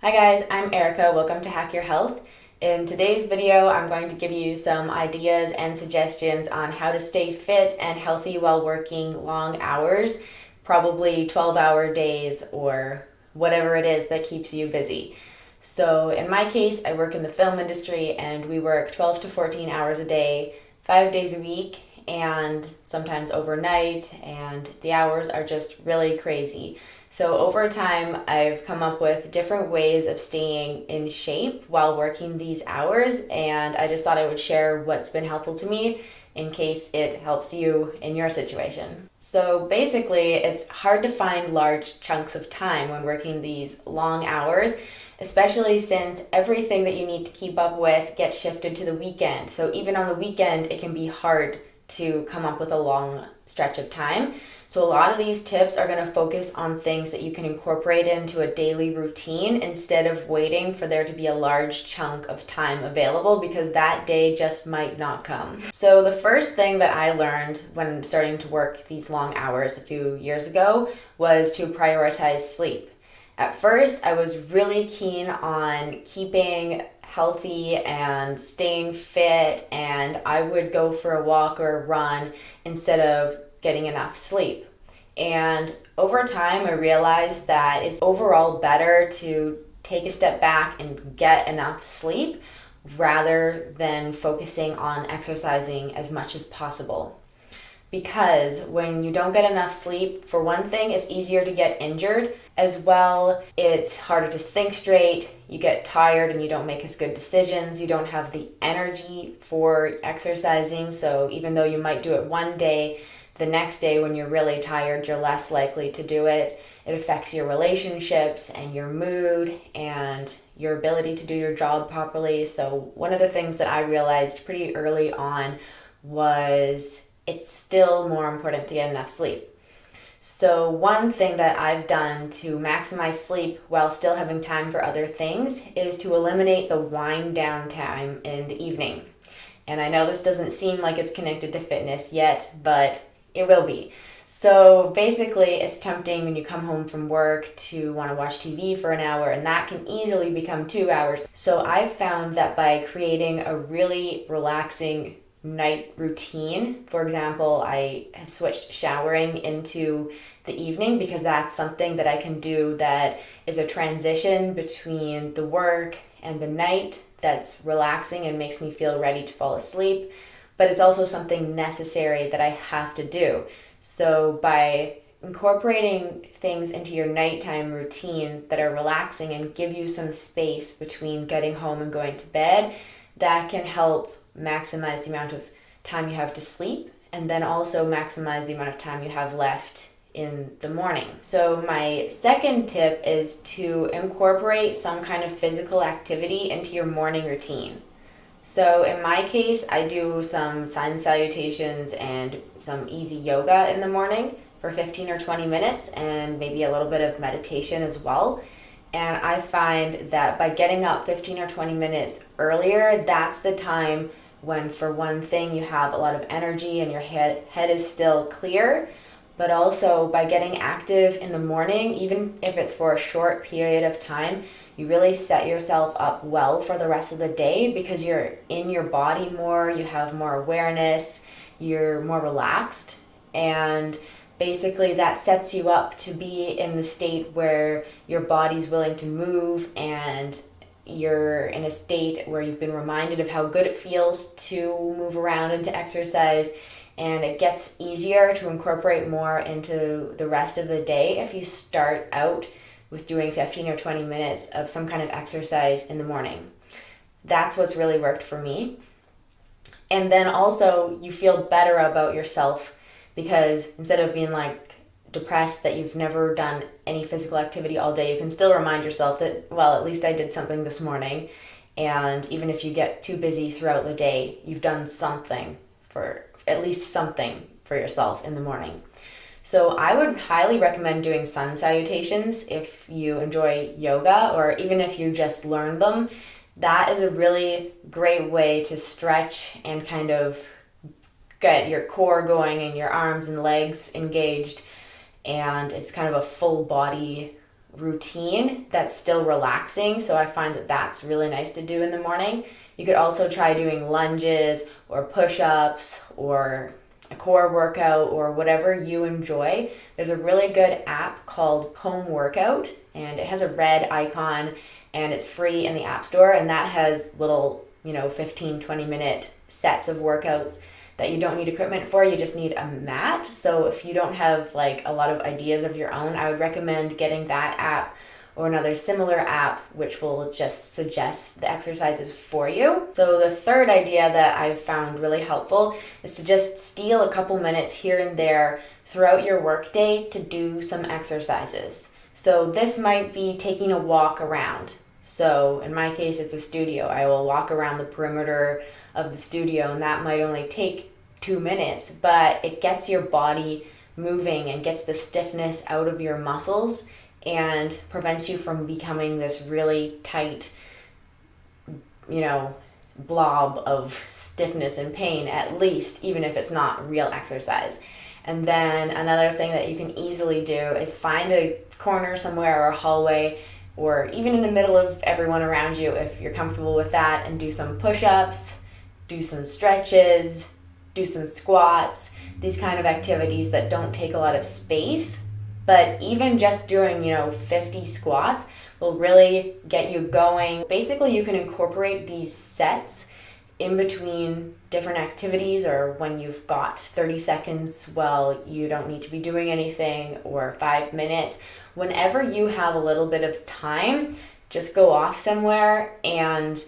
Hi guys, I'm Erica. Welcome to Hack Your Health. In today's video, I'm going to give you some ideas and suggestions on how to stay fit and healthy while working long hours, probably 12-hour days or whatever it is that keeps you busy. So in my case, I work in the film industry and we work 12 to 14 hours a day, 5 days a week, and sometimes overnight, and the hours are just really crazy. So over time, I've come up with different ways of staying in shape while working these hours, and I just thought I would share what's been helpful to me in case it helps you in your situation. So basically, it's hard to find large chunks of time when working these long hours, especially since everything that you need to keep up with gets shifted to the weekend. So even on the weekend, it can be hard to come up with a long stretch of time. So a lot of these tips are going to focus on things that you can incorporate into a daily routine instead of waiting for there to be a large chunk of time available, because that day just might not come. So the first thing that I learned when starting to work these long hours a few years ago was to prioritize sleep. At first, I was really keen on keeping healthy and staying fit, and I would go for a walk or a run instead of getting enough sleep. And over time, I realized that it's overall better to take a step back and get enough sleep rather than focusing on exercising as much as possible. Because when you don't get enough sleep, for one thing, it's easier to get injured. As well, it's harder to think straight, you get tired and you don't make as good decisions, you don't have the energy for exercising. So even though you might do it one day, the next day when you're really tired, you're less likely to do it. It affects your relationships and your mood and your ability to do your job properly. So one of the things that I realized pretty early on was it's still more important to get enough sleep. So one thing that I've done to maximize sleep while still having time for other things is to eliminate the wind down time in the evening. And I know this doesn't seem like it's connected to fitness yet, but it will be. So basically, it's tempting when you come home from work to want to watch TV for an hour, and that can easily become 2 hours. So I've found that by creating a really relaxing night routine. For example, I have switched showering into the evening because that's something that I can do that is a transition between the work and the night that's relaxing and makes me feel ready to fall asleep. But it's also something necessary that I have to do. So by incorporating things into your nighttime routine that are relaxing and give you some space between getting home and going to bed, that can help maximize the amount of time you have to sleep, and then also maximize the amount of time you have left in the morning. So my second tip is to incorporate some kind of physical activity into your morning routine. So in my case, I do some sun salutations and some easy yoga in the morning for 15 or 20 minutes, and maybe a little bit of meditation as well. And I find that by getting up 15 or 20 minutes earlier, that's the time when, for one thing, you have a lot of energy and your head is still clear. But also by getting active in the morning, even if it's for a short period of time, you really set yourself up well for the rest of the day because you're in your body more, you have more awareness, you're more relaxed, and basically that sets you up to be in the state where your body's willing to move and you're in a state where you've been reminded of how good it feels to move around and to exercise, and it gets easier to incorporate more into the rest of the day if you start out with doing 15 or 20 minutes of some kind of exercise in the morning. That's what's really worked for me. And then also you feel better about yourself because instead of being like depressed that you've never done any physical activity all day, you can still remind yourself that, well, at least I did something this morning. And even if you get too busy throughout the day, you've done something for at least something for yourself in the morning. So I would highly recommend doing sun salutations if you enjoy yoga, or even if you just learn them. That is a really great way to stretch and kind of get your core going and your arms and legs engaged. And it's kind of a full body routine that's still relaxing. So I find that that's really nice to do in the morning. You could also try doing lunges or push-ups or a core workout or whatever you enjoy. There's a really good app called Home Workout, and it has a red icon, and it's free in the App Store, and that has little, 15-20 minute sets of workouts that you don't need equipment for. You just need a mat. So if you don't have like a lot of ideas of your own, I would recommend getting that app or another similar app which will just suggest the exercises for you. So the third idea that I've found really helpful is to just steal a couple minutes here and there throughout your workday to do some exercises. So this might be taking a walk around. So in my case, it's a studio. I will walk around the perimeter of the studio, and that might only take 2 minutes, but it gets your body moving and gets the stiffness out of your muscles and prevents you from becoming this really tight, blob of stiffness and pain, at least, even if it's not real exercise. And then another thing that you can easily do is find a corner somewhere or a hallway or even in the middle of everyone around you if you're comfortable with that, and do some push-ups, do some stretches, do some squats, these kind of activities that don't take a lot of space. But even just doing, 50 squats will really get you going. Basically, you can incorporate these sets in between different activities, or when you've got 30 seconds, well, you don't need to be doing anything, or 5 minutes. Whenever you have a little bit of time, just go off somewhere and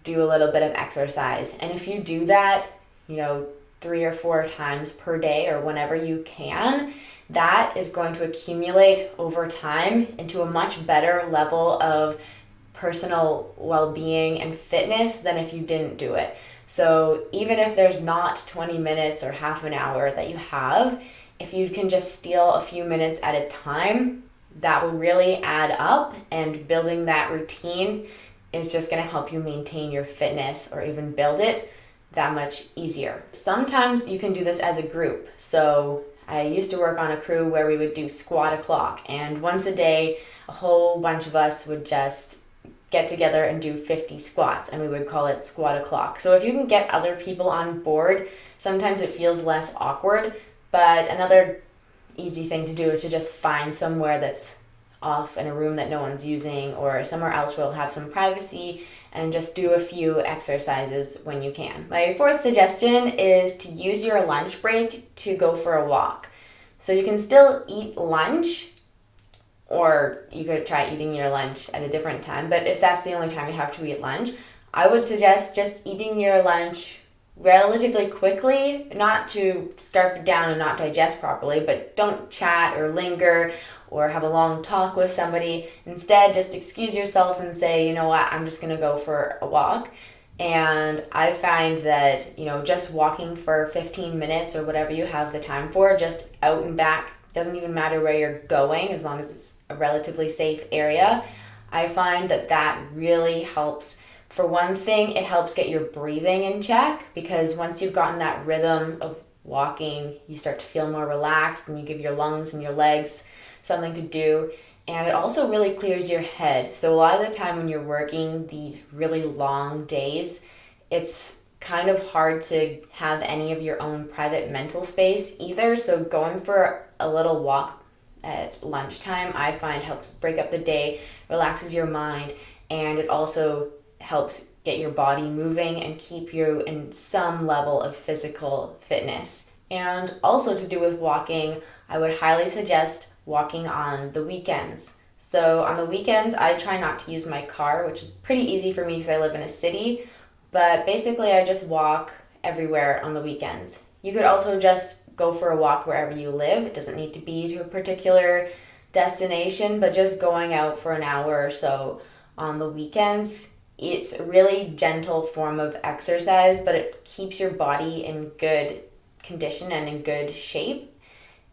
do a little bit of exercise. And if you do that, 3 or 4 times per day or whenever you can, that is going to accumulate over time into a much better level of personal well-being and fitness than if you didn't do it. So even if there's not 20 minutes or half an hour that you have, if you can just steal a few minutes at a time, that will really add up, and building that routine is just going to help you maintain your fitness or even build it that much easier. Sometimes you can do this as a group. So I used to work on a crew where we would do squat o'clock, and once a day a whole bunch of us would just get together and do 50 squats, and we would call it squat o'clock. So if you can get other people on board, sometimes it feels less awkward. But another easy thing to do is to just find somewhere that's off in a room that no one's using, or somewhere else where you'll have some privacy, and just do a few exercises when you can. My fourth suggestion is to use your lunch break to go for a walk. So you can still eat lunch, or you could try eating your lunch at a different time. But if that's the only time you have to eat lunch, I would suggest just eating your lunch relatively quickly, not to scarf it down and not digest properly, but don't chat or linger or have a long talk with somebody. Instead, just excuse yourself and say, you know what, I'm just going to go for a walk. And I find that, just walking for 15 minutes or whatever you have the time for, just out and back, doesn't even matter where you're going as long as it's a relatively safe area. I find that that really helps. For one thing, it helps get your breathing in check, because once you've gotten that rhythm of walking, you start to feel more relaxed and you give your lungs and your legs something to do. And it also really clears your head. So a lot of the time when you're working these really long days, it's kind of hard to have any of your own private mental space either. So going for a little walk at lunchtime, I find helps break up the day, relaxes your mind, and it also helps get your body moving and keep you in some level of physical fitness. And also to do with walking, I would highly suggest walking on the weekends. So on the weekends, I try not to use my car, which is pretty easy for me because I live in a city, but basically I just walk everywhere on the weekends. You could also just go for a walk wherever you live. It doesn't need to be to a particular destination, but just going out for an hour or so on the weekends. It's a really gentle form of exercise, but it keeps your body in good condition and in good shape.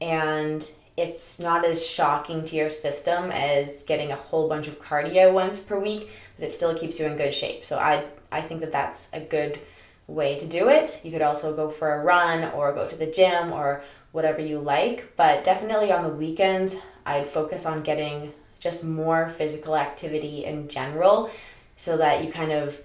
And it's not as shocking to your system as getting a whole bunch of cardio once per week, but it still keeps you in good shape. So I think that that's a good way to do it. You could also go for a run or go to the gym or whatever you like, but definitely on the weekends, I'd focus on getting just more physical activity in general, so that you kind of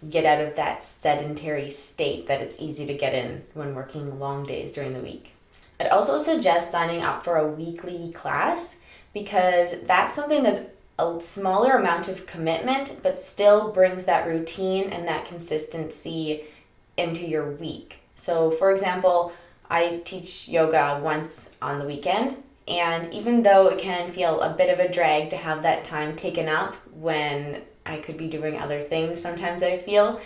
get out of that sedentary state that it's easy to get in when working long days during the week. I'd also suggest signing up for a weekly class, because that's something that's a smaller amount of commitment, but still brings that routine and that consistency into your week. So for example, I teach yoga once on the weekend, and even though it can feel a bit of a drag to have that time taken up when I could be doing other things, sometimes I feel,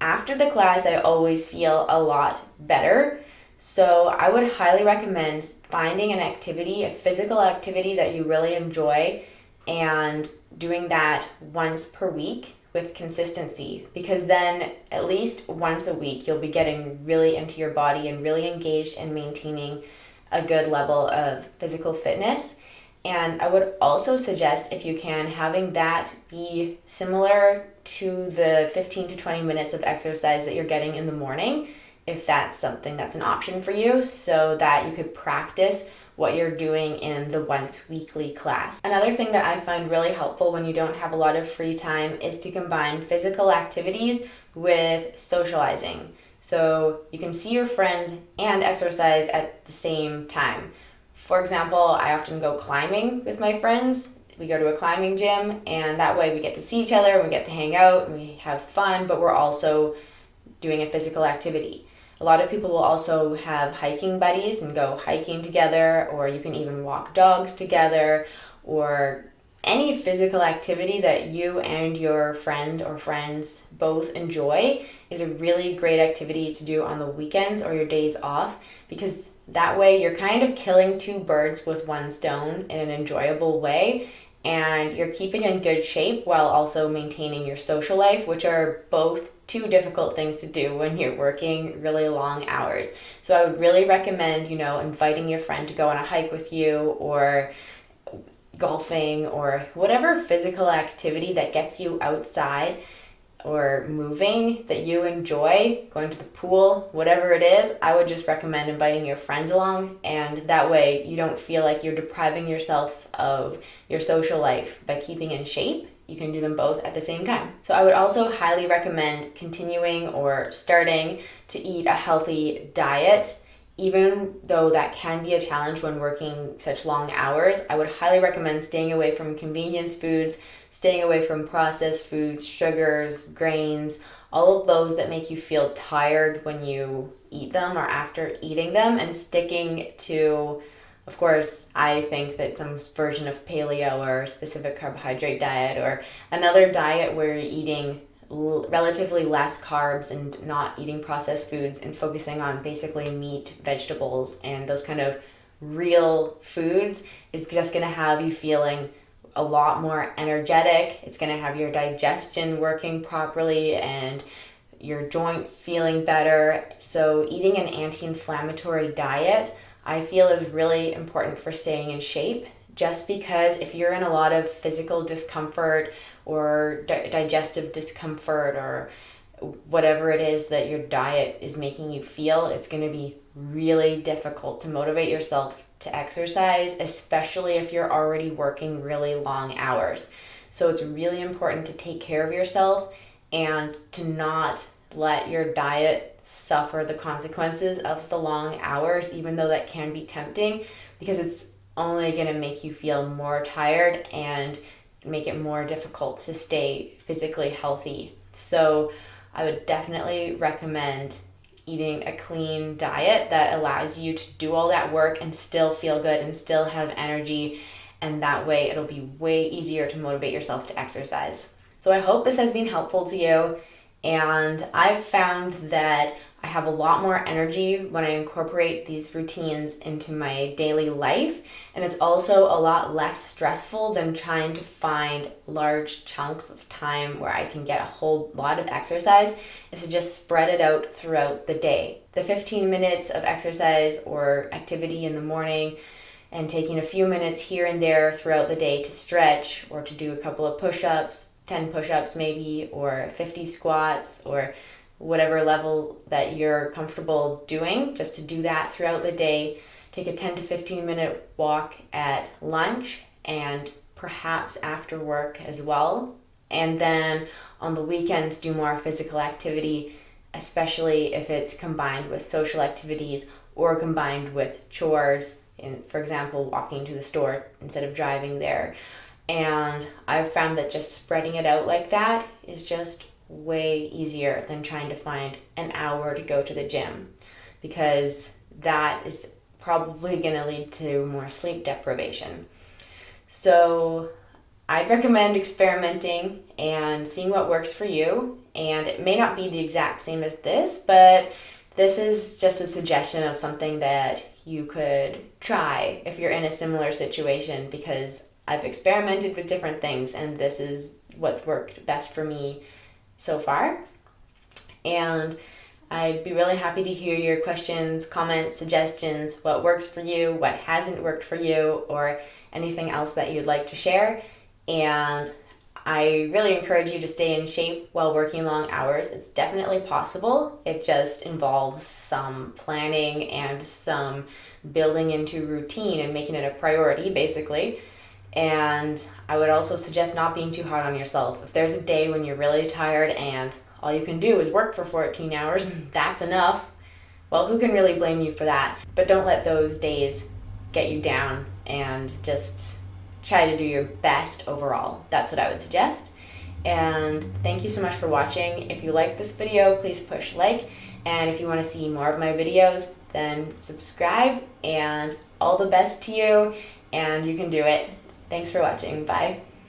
after the class I always feel a lot better. So I would highly recommend finding an activity, a physical activity that you really enjoy, and doing that once per week with consistency, because then at least once a week you'll be getting really into your body and really engaged in maintaining a good level of physical fitness. And I would also suggest, if you can, having that be similar to the 15 to 20 minutes of exercise that you're getting in the morning, if that's something that's an option for you, so that you could practice what you're doing in the once weekly class. Another thing that I find really helpful when you don't have a lot of free time is to combine physical activities with socializing. So you can see your friends and exercise at the same time. For example, I often go climbing with my friends. We go to a climbing gym, and that way we get to see each other, we get to hang out, and we have fun, but we're also doing a physical activity. A lot of people will also have hiking buddies and go hiking together, or you can even walk dogs together, or any physical activity that you and your friend or friends both enjoy is a really great activity to do on the weekends or your days off, because that way you're kind of killing two birds with one stone in an enjoyable way, and you're keeping in good shape while also maintaining your social life, which are both two difficult things to do when you're working really long hours. So I would really recommend, inviting your friend to go on a hike with you, or golfing, or whatever physical activity that gets you outside or moving that you enjoy, going to the pool, whatever it is. I would just recommend inviting your friends along, and that way you don't feel like you're depriving yourself of your social life by keeping in shape. You can do them both at the same time. So I would also highly recommend continuing or starting to eat a healthy diet. Even though that can be a challenge when working such long hours, I would highly recommend staying away from convenience foods, staying away from processed foods, sugars, grains, all of those that make you feel tired when you eat them or after eating them, and sticking to, of course, I think that some version of paleo or specific carbohydrate diet, or another diet where you're eating relatively less carbs and not eating processed foods, and focusing on basically meat, vegetables, and those kind of real foods, is just going to have you feeling a lot more energetic. It's going to have your digestion working properly and your joints feeling better. So eating an anti-inflammatory diet, I feel, is really important for staying in shape, just because if you're in a lot of physical discomfort or digestive discomfort, or whatever it is that your diet is making you feel, it's going to be really difficult to motivate yourself to exercise, especially if you're already working really long hours. So it's really important to take care of yourself and to not let your diet suffer the consequences of the long hours, even though that can be tempting, because it's only going to make you feel more tired and make it more difficult to stay physically healthy. So I would definitely recommend eating a clean diet that allows you to do all that work and still feel good and still have energy, and that way it'll be way easier to motivate yourself to exercise. So I hope this has been helpful to you, and I've found that I have a lot more energy when I incorporate these routines into my daily life, and it's also a lot less stressful than trying to find large chunks of time where I can get a whole lot of exercise, is to just spread it out throughout the day. The 15 minutes of exercise or activity in the morning, and taking a few minutes here and there throughout the day to stretch, or to do a couple of push-ups, 10 push-ups maybe, or 50 squats, or whatever level that you're comfortable doing, just to do that throughout the day. Take a 10 to 15 minute walk at lunch, and perhaps after work as well. And then on the weekends, do more physical activity, especially if it's combined with social activities or combined with chores, for example, walking to the store instead of driving there. And I've found that just spreading it out like that is just way easier than trying to find an hour to go to the gym, because that is probably going to lead to more sleep deprivation. So I'd recommend experimenting and seeing what works for you. And it may not be the exact same as this, but this is just a suggestion of something that you could try if you're in a similar situation, because I've experimented with different things and this is what's worked best for me so far. And I'd be really happy to hear your questions, comments, suggestions, what works for you, what hasn't worked for you, or anything else that you'd like to share. And I really encourage you to stay in shape while working long hours. It's definitely possible. It just involves some planning and some building into routine and making it a priority, basically. And I would also suggest not being too hard on yourself. If there's a day when you're really tired and all you can do is work for 14 hours, that's enough, well, who can really blame you for that? But don't let those days get you down, and just try to do your best overall. That's what I would suggest. And thank you so much for watching. If you like this video, please push like. And if you want to see more of my videos, then subscribe. And all the best to you, and you can do it. Thanks for watching. Bye.